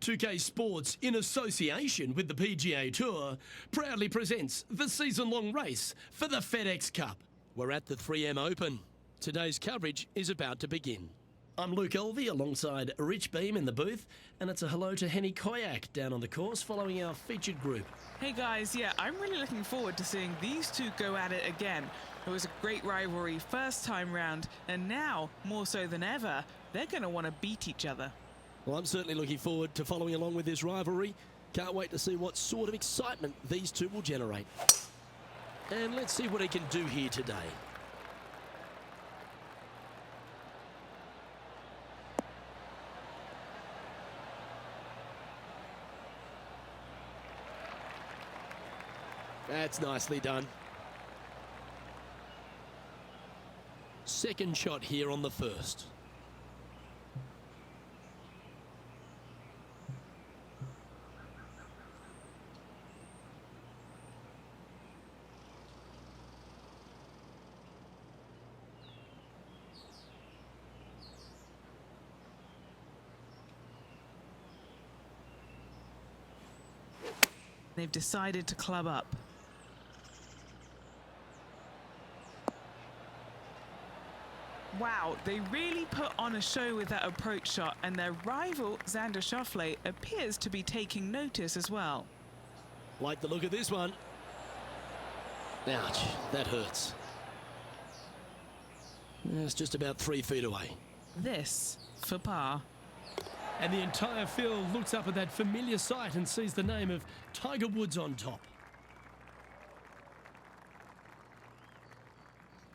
2K Sports, in association with the PGA Tour, proudly presents the season-long race for the FedEx Cup. We're at the 3M Open. Today's coverage is about to begin. I'm Luke Elvey alongside Rich Beam in the booth, and it's a hello to Henny Koyak down on the course following our featured group. Hey guys, yeah, I'm really looking forward to seeing these two go at it again. It was a great rivalry first time round, and now, more so than ever, they're going to want to beat each other. Well, I'm certainly looking forward to following along with this rivalry. Can't wait to see what sort of excitement these two will generate. And let's see what he can do here today. That's nicely done. Second shot here on the first. They've decided to club up. Wow, they really put on a show with that approach shot, and their rival, Xander Schauffele, appears to be taking notice as well. Like the look of this one. Ouch, that hurts. It's just about 3 feet away. This for par. And the entire field looks up at that familiar sight and sees the name of Tiger Woods on top.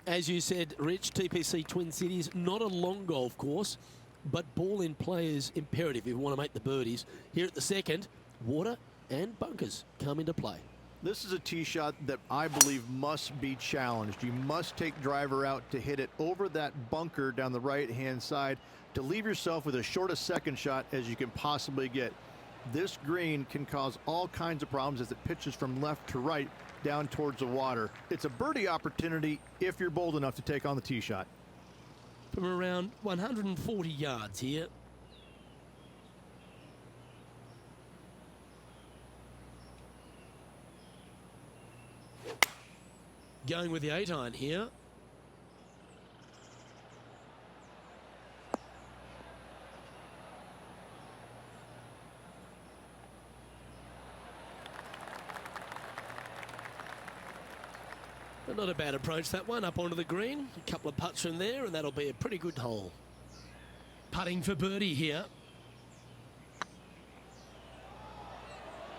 As you said, Rich, TPC Twin Cities, not a long golf course, but ball in play is imperative if you want to make the birdies. Here at the second, water and bunkers come into play. This is a tee shot that I believe must be challenged. You must take driver out to hit it over that bunker down the right-hand side to leave yourself with as short a second shot as you can possibly get. This green can cause all kinds of problems as it pitches from left to right down towards the water. It's a birdie opportunity if you're bold enough to take on the tee shot. From around 140 yards here. Going with the 8-iron here. But not a bad approach, that one, up onto the green. A couple of putts from there, and that'll be a pretty good hole. Putting for birdie here.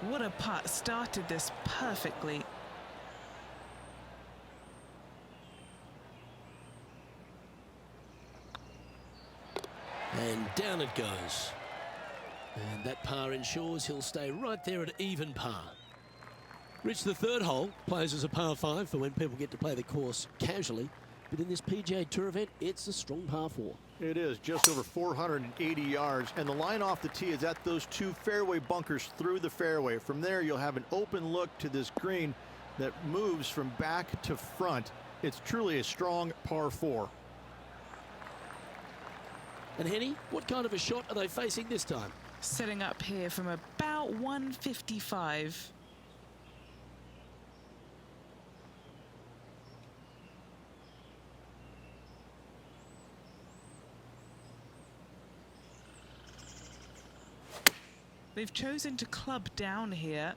What a putt, started this perfectly. And down it goes. And that par ensures he'll stay right there at even par. Rich, the third hole plays as a par 5 for when people get to play the course casually. But in this PGA Tour event, it's a strong par 4. It is just over 480 yards, and the line off the tee is at those 2 fairway bunkers through the fairway. From there, you'll have an open look to this green that moves from back to front. It's truly a strong par 4. And Henny, what kind of a shot are they facing this time? Setting up here from about 155. They've chosen to club down here.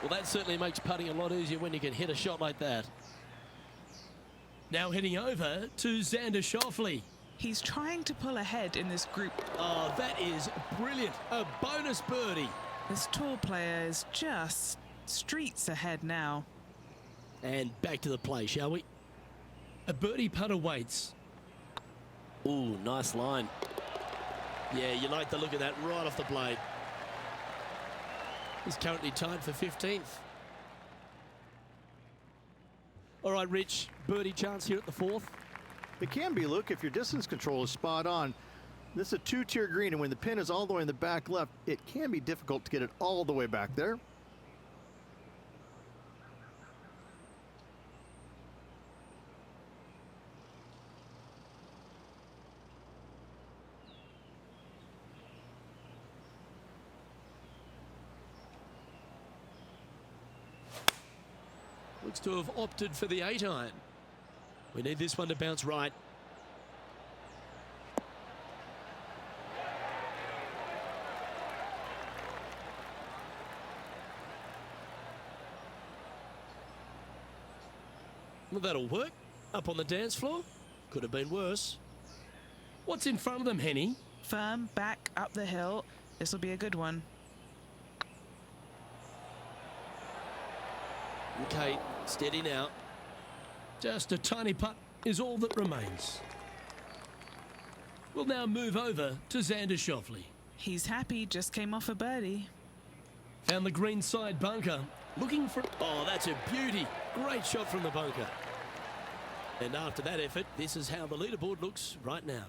Well, that certainly makes putting a lot easier when you can hit a shot like that. Now heading over to Xander Schauffele. He's trying to pull ahead in this group. Oh, that is brilliant. A bonus birdie. This Tour player is just streets ahead now. And back to the play, shall we? A birdie putt awaits. Ooh, nice line. Yeah, you like the look of that right off the blade. He's currently tied for 15th. All right, Rich, birdie chance here at the 4th. It can be, Luke, if your distance control is spot on. This is a 2-tier green, and when the pin is all the way in the back left, it can be difficult to get it all the way back there. Looks to have opted for the 8-iron. We need this one to bounce right. Well, that'll work. Up on the dance floor. Could have been worse. What's in front of them, Henny? Firm, back, up the hill. This will be a good one. Okay, steady now. Just a tiny putt is all that remains. We'll now move over to Xander Schauffele. He's happy, just came off a birdie. Found the green side bunker. Looking for... Oh, that's a beauty. Great shot from the bunker. And after that effort, this is how the leaderboard looks right now.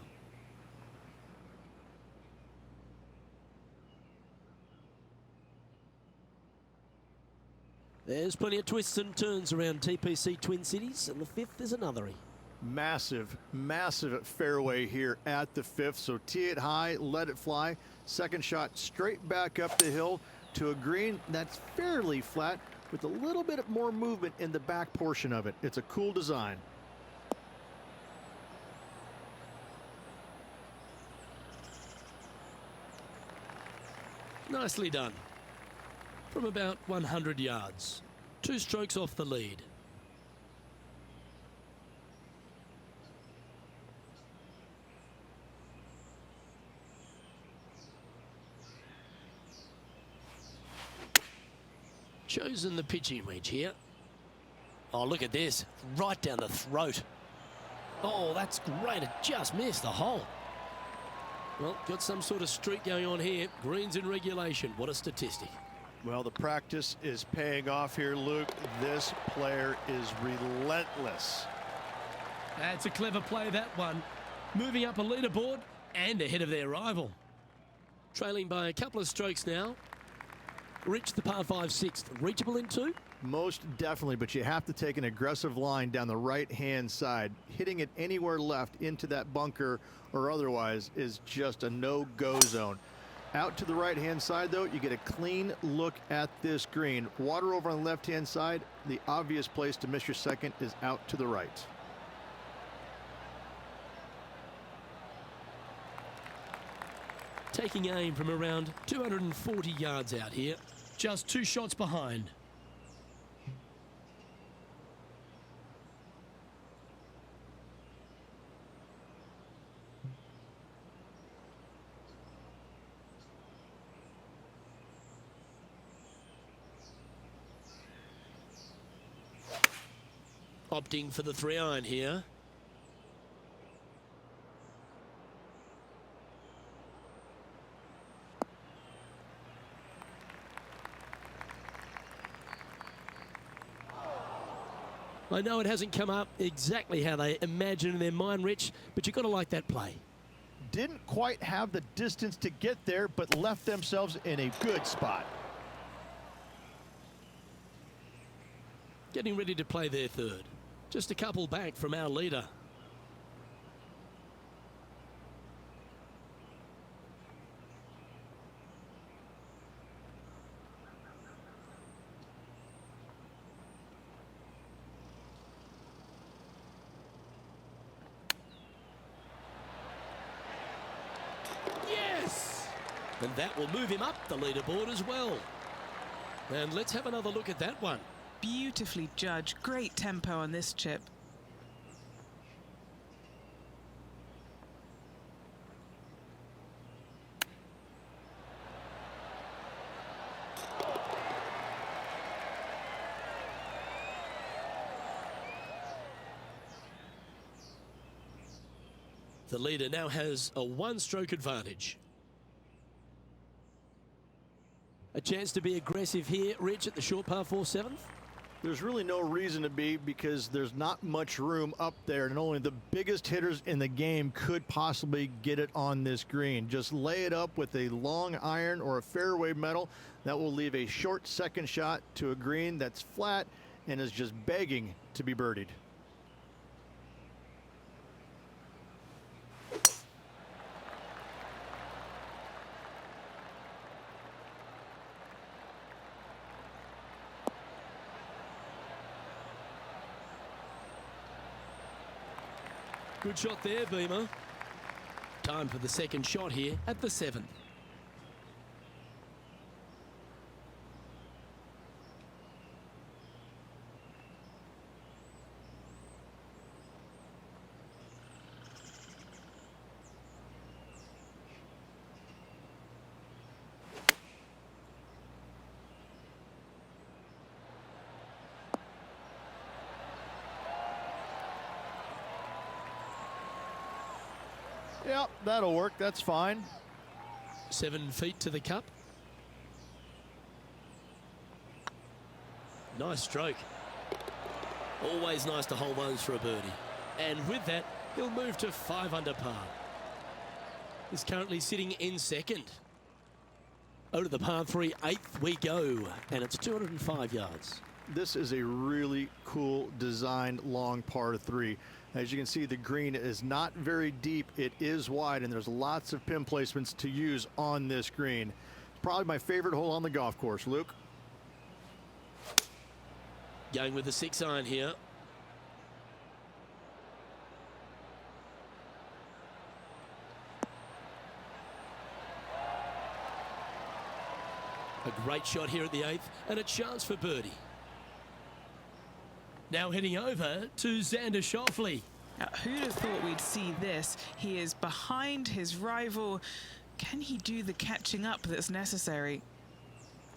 There's plenty of twists and turns around TPC Twin Cities, and the fifth is another. Massive, massive fairway here at the fifth. So tee it high, let it fly. Second shot straight back up the hill to a green that's fairly flat with a little bit more movement in the back portion of it. It's a cool design. Nicely done. From about 100 yards. 2 strokes off the lead. Chosen the pitching wedge here. Oh, look at this. Right down the throat. Oh, that's great. It just missed the hole. Well, got some sort of streak going on here. Greens in regulation. What a statistic. Well, the practice is paying off here, Luke. This player is relentless. That's a clever play, that one. Moving up a leaderboard and ahead of their rival. Trailing by a couple of strokes now. Reach the par 5 sixth. Reachable in 2? Most definitely, but you have to take an aggressive line down the right-hand side. Hitting it anywhere left into that bunker or otherwise is just a no-go zone. Out to the right-hand side, though, you get a clean look at this green. Water over on the left-hand side. The obvious place to miss your second is out to the right. Taking aim from around 240 yards out here. Just 2 shots behind. Opting for the 3-iron here. I know it hasn't come up exactly how they imagine in their mind, Rich, but you've got to like that play. Didn't quite have the distance to get there, but left themselves in a good spot. Getting ready to play their third. Just a couple back from our leader. Yes! And that will move him up the leaderboard as well. And let's have another look at that one. Beautifully judged. Great tempo on this chip. The leader now has a 1-stroke advantage. A chance to be aggressive here, Rich, at the short par 4 7th. There's really no reason to be, because there's not much room up there, and only the biggest hitters in the game could possibly get it on this green. Just lay it up with a long iron or a fairway metal. That will leave a short second shot to a green that's flat and is just begging to be birdied. Good shot there, Beamer. Time for the second shot here at the 7th. Yep, that'll work. That's fine. 7 feet to the cup. Nice stroke. Always nice to hold those for a birdie. And with that, he'll move to 5 under par. He's currently sitting in second. Over to the par 3, 8th we go. And it's 205 yards. This is a really cool designed long par 3. As you can see, the green is not very deep. It is wide, and there's lots of pin placements to use on this green. Probably my favorite hole on the golf course. Luke? Going with the 6 iron here. A great shot here at the 8th, and a chance for birdie. Now heading over to Xander Schauffele. Who'd have thought we'd see this? He is behind his rival. Can he do the catching up that's necessary?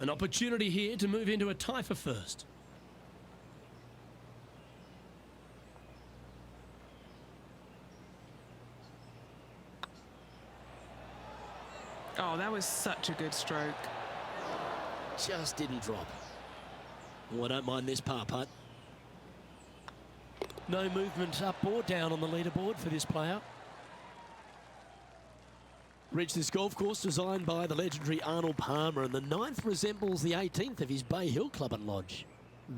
An opportunity here to move into a tie for first. Oh, that was such a good stroke. Just didn't drop. Oh, I don't mind this par putt. No movement up or down on the leaderboard for this player. Reached this golf course designed by the legendary Arnold Palmer, and the 9th resembles the 18th of his Bay Hill Club and Lodge.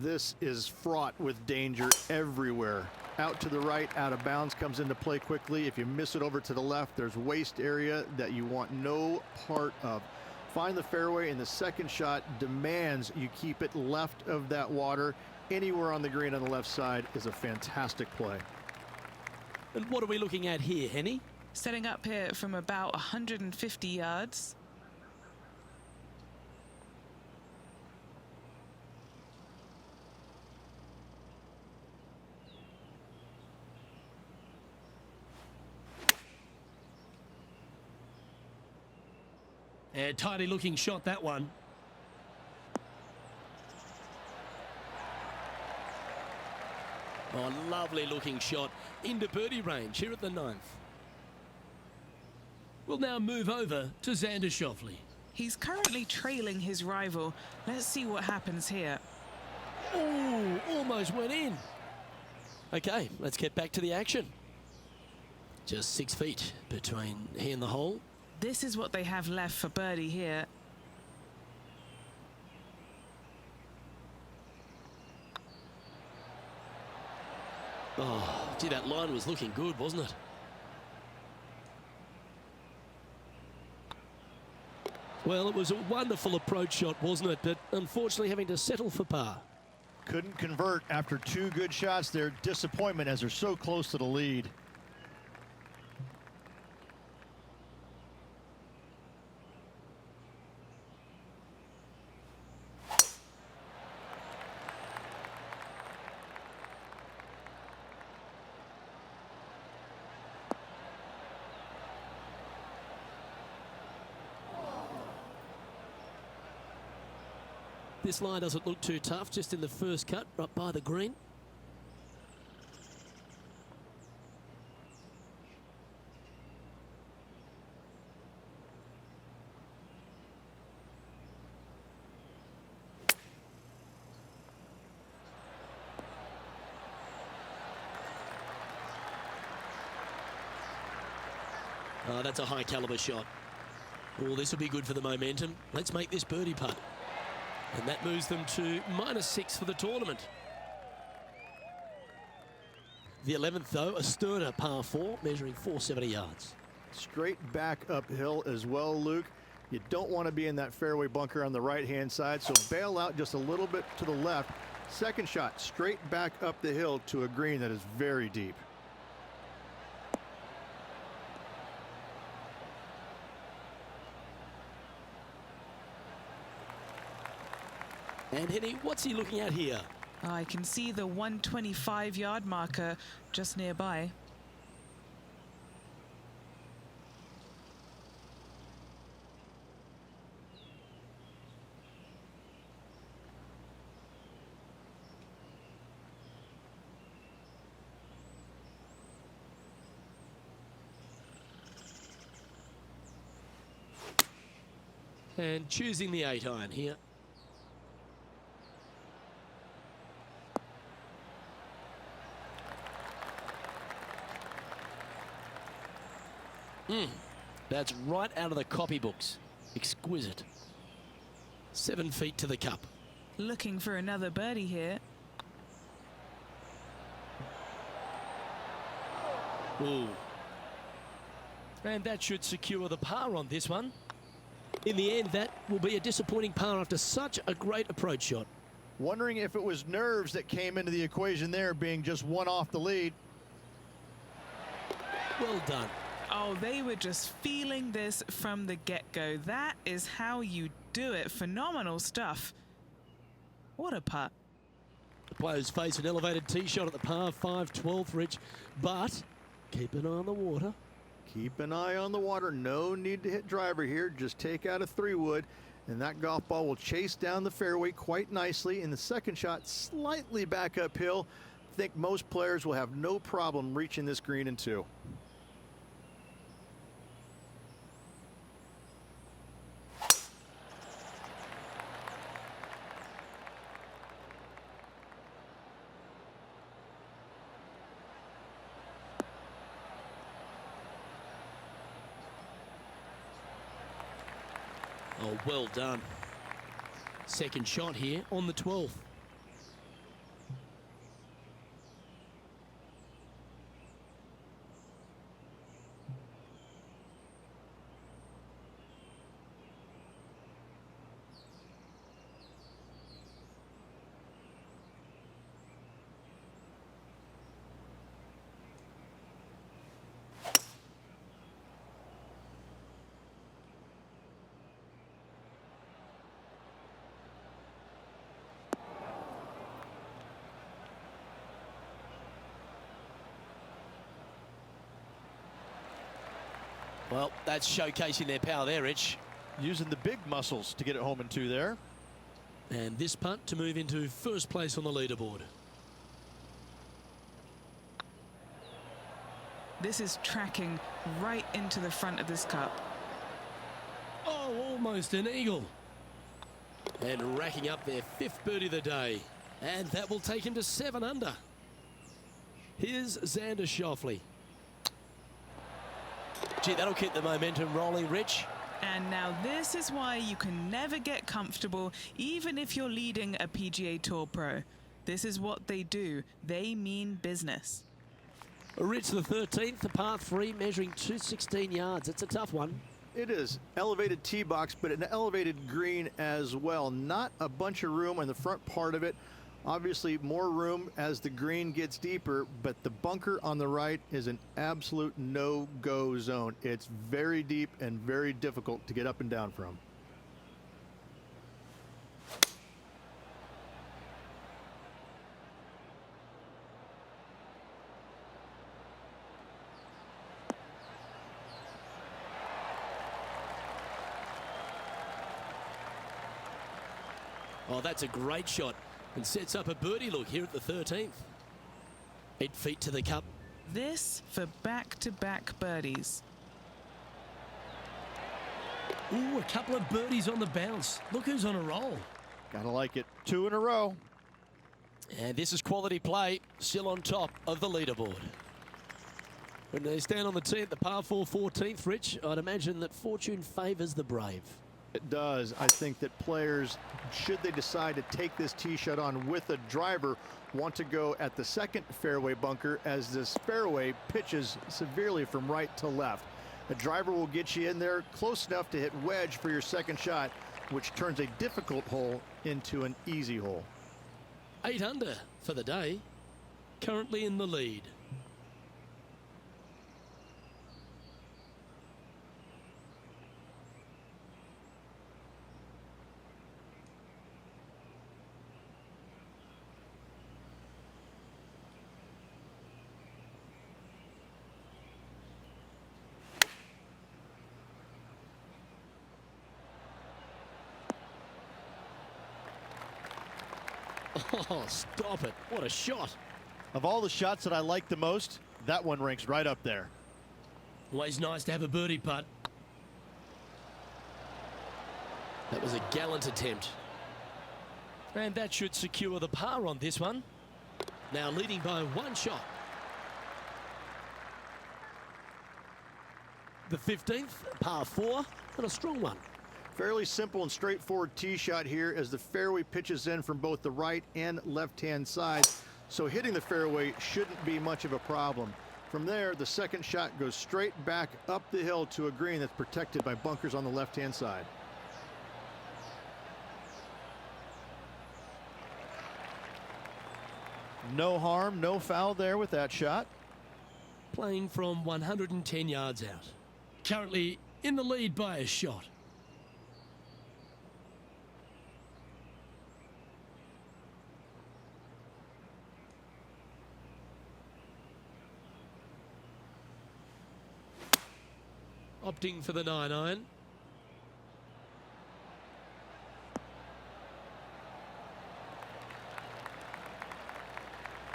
This is fraught with danger everywhere. Out to the right, out of bounds, comes into play quickly. If you miss it over to the left, there's waste area that you want no part of. Find the fairway, and the second shot demands you keep it left of that water. Anywhere on the green on the left side is a fantastic play. And what are we looking at here, Henny? Setting up here from about 150 yards. A tidy looking shot, that one. Oh, lovely looking shot into birdie range here at the 9th. We'll now move over to Xander Schauffele. He's currently trailing his rival. Let's see what happens here. Oh, almost went in. Okay, let's get back to the action. Just 6 feet between he and the hole. This is what they have left for birdie here. Oh, gee, that line was looking good, wasn't it? Well, it was a wonderful approach shot, wasn't it? But unfortunately having to settle for par. Couldn't convert after 2 good shots there. Disappointment as they're so close to the lead. This line doesn't look too tough, just in the first cut, right by the green. Oh, that's a high caliber shot. Oh, this will be good for the momentum. Let's make this birdie putt. And that moves them to -6 for the tournament. The 11th, though, a sterner par 4, measuring 470 yards. Straight back uphill as well, Luke. You don't want to be in that fairway bunker on the right-hand side, so bail out just a little bit to the left. Second shot, straight back up the hill to a green that is very deep. And Henny, what's he looking at here? I can see the 125-yard marker just nearby. And choosing the 8-iron here. That's right out of the copybooks. Exquisite. 7 feet to the cup. Looking for another birdie here. Ooh. And that should secure the par on this one. In the end, that will be a disappointing par after such a great approach shot. Wondering if it was nerves that came into the equation there, being just one off the lead. Well done. Oh, they were just feeling this from the get-go. That is how you do it. Phenomenal stuff. What a putt. The players face an elevated tee shot at the par 5 12th, Rich, but keep an eye on the water. Keep an eye on the water. No need to hit driver here. Just take out a 3-wood, and that golf ball will chase down the fairway quite nicely. In the second shot, slightly back uphill. I think most players will have no problem reaching this green in 2. Oh, well done. Second shot here on the 12th. Well, that's showcasing their power there, Rich. Using the big muscles to get it home in 2 there. And this putt to move into first place on the leaderboard. This is tracking right into the front of this cup. Oh, almost an eagle. And racking up their 5th birdie of the day. And that will take him to 7 under. Here's Xander Schauffele. Gee, that'll keep the momentum rolling, Rich. And now this is why you can never get comfortable, even if you're leading a PGA Tour pro. This is what they do. They mean business. Rich, the 13th, the par 3, measuring 216 yards. It's a tough one. It is. Elevated tee box, but an elevated green as well. Not a bunch of room on the front part of it. Obviously, more room as the green gets deeper, but the bunker on the right is an absolute no-go zone. It's very deep and very difficult to get up and down from. Oh, that's a great shot. And sets up a birdie look here at the 13th. 8 feet to the cup. This for back-to-back birdies. Ooh, a couple of birdies on the bounce. Look who's on a roll. Gotta like it. 2 in a row. And this is quality play, still on top of the leaderboard. When they stand on the tee at the par 4 14th, Rich, I'd imagine that fortune favours the brave. It does. I think that players, should they decide to take this tee shot on with a driver, want to go at the second fairway bunker, as this fairway pitches severely from right to left. A driver will get you in there close enough to hit wedge for your second shot, which turns a difficult hole into an easy hole. 8 under for the day. Currently in the lead. Oh, stop it. What a shot. Of all the shots that I like the most, that one ranks right up there. Always nice to have a birdie putt. That was a gallant attempt. And that should secure the par on this one. Now leading by one shot. The 15th, par 4, and a strong one. Fairly simple and straightforward tee shot here as the fairway pitches in from both the right and left-hand side. So hitting the fairway shouldn't be much of a problem. From there, the second shot goes straight back up the hill to a green that's protected by bunkers on the left-hand side. No harm, no foul there with that shot. Playing from 110 yards out. Currently in the lead by a shot. Opting for the 9-iron.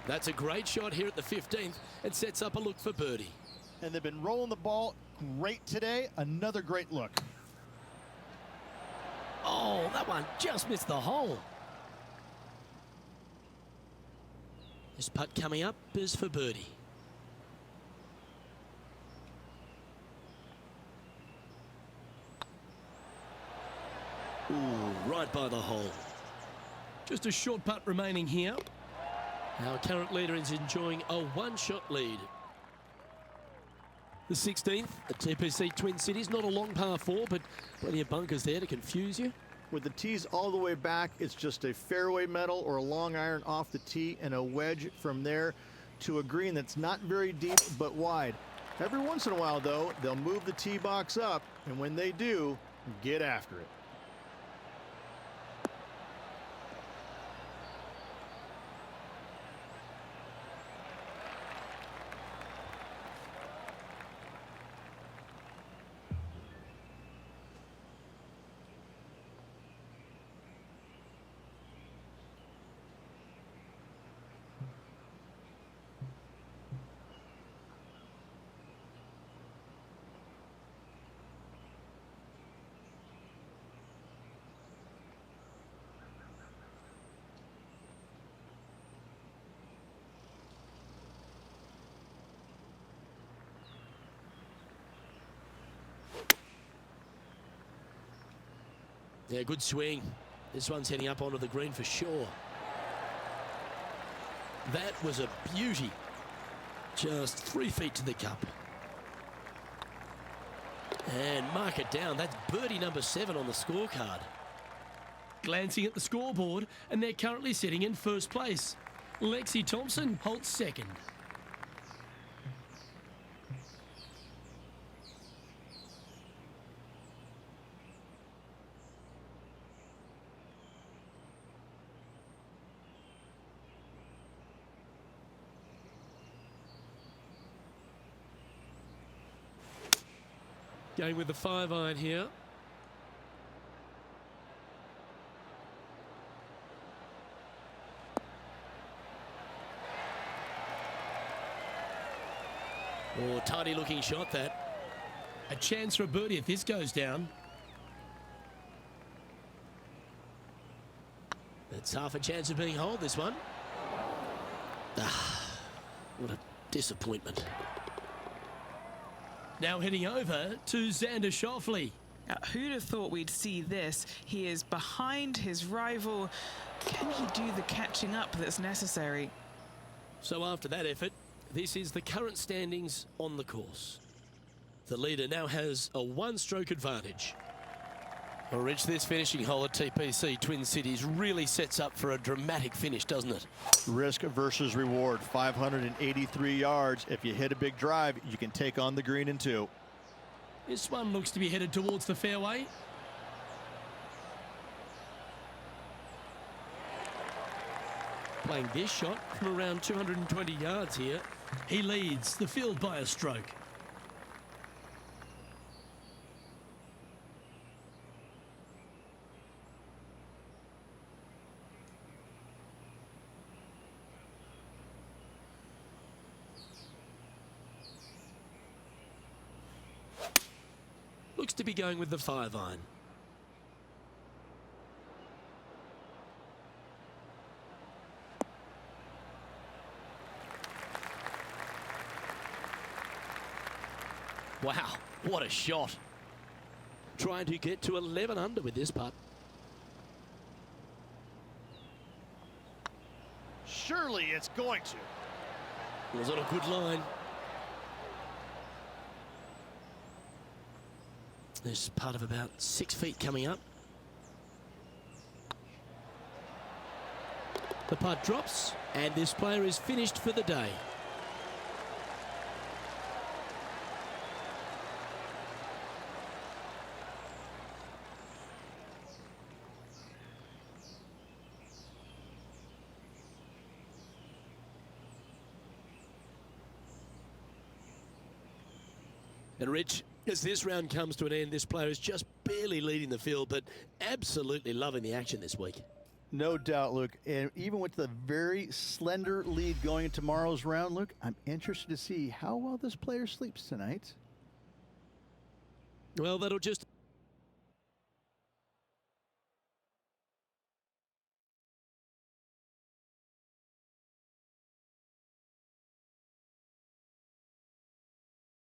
That's a great shot here at the 15th and sets up a look for birdie. And they've been rolling the ball great today. Another great look. Oh, that one just missed the hole. This putt coming up is for birdie. Ooh, right by the hole. Just a short putt remaining here. Our current leader is enjoying a one-shot lead. The 16th, at TPC Twin Cities, not a long par 4, but plenty of bunkers there to confuse you. With the tees all the way back, it's just a fairway metal or a long iron off the tee and a wedge from there to a green that's not very deep but wide. Every once in a while, though, they'll move the tee box up, and when they do, get after it. Yeah, good swing. This one's heading up onto the green for sure. That was a beauty. Just 3 feet to the cup. And mark it down. That's birdie number 7 on the scorecard. Glancing at the scoreboard, and they're currently sitting in first place. Lexi Thompson holds second. Going with the 5-iron here. Oh, tidy looking shot that. A chance for a birdie if this goes down. That's half a chance of being holed, this one. Ah, what a disappointment. Now heading over to Xander Schauffele. Who'd have thought we'd see this? He is behind his rival. Can he do the catching up that's necessary? So after that effort, this is the current standings on the course. The leader now has a one-stroke advantage. Well, Rich, this finishing hole at TPC Twin Cities really sets up for a dramatic finish, doesn't it? Risk versus reward, 583 yards. If you hit a big drive, you can take on the green in 2. This one looks to be headed towards the fairway. Playing this shot from around 220 yards here. He leads the field by a stroke. looks to be going with the 5-iron. Wow, what a shot. Trying to get to 11 under with this putt. Surely it's going to. Was on a good line. There's part of about 6 feet coming up. The putt drops, and this player is finished for the day. And Rich, as this round comes to an end, this player is just barely leading the field, but absolutely loving the action this week. No doubt, Luke. And even with the very slender lead going into tomorrow's round, Luke, I'm interested to see how well this player sleeps tonight. Well, that'll just